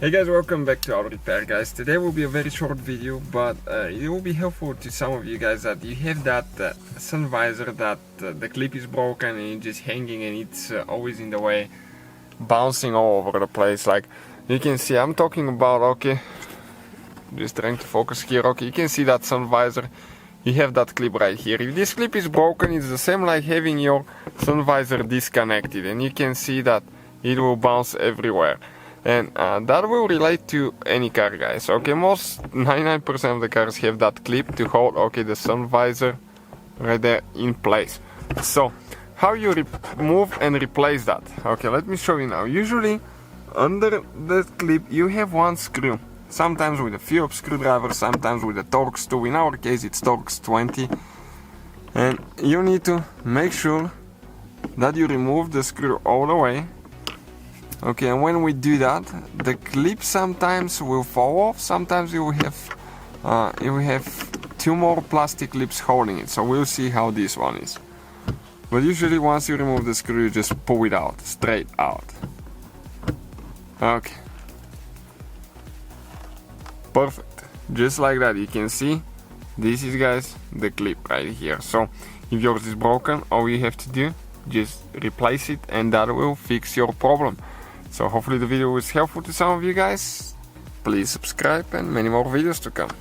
Hey guys, welcome back to Auto Repair, guys. Today will be a very short video, but it will be helpful to some of you guys that you have that sun visor that the clip is broken and it's just hanging and it's always in the way, bouncing all over the place. Like you can see, I'm talking about, okay, just trying to focus here. Okay, you can see that sun visor. You have that clip right here. If this clip is broken, it's the same like having your sun visor disconnected, and you can see that it will bounce everywhere. And that will relate to any car, guys. Okay, most 99% of the cars have that clip to hold, okay, the sun visor right there in place. So how you remove and replace that? Okay, let me show you now. Usually under the clip you have one screw, sometimes with a Phillips screwdriver, sometimes with a Torx tool. In our case it's Torx 20, and you need to make sure that you remove the screw all the way. Okay, and when we do that, the clip sometimes will fall off, sometimes you will have two more plastic clips holding it, so we'll see how this one is. But usually once you remove the screw, you just pull it out, straight out. Okay. Perfect. Just like that, you can see, this is, guys, the clip right here. So if yours is broken, all you have to do, just replace it and that will fix your problem. So hopefully the video was helpful to some of you guys. Please subscribe and many more videos to come.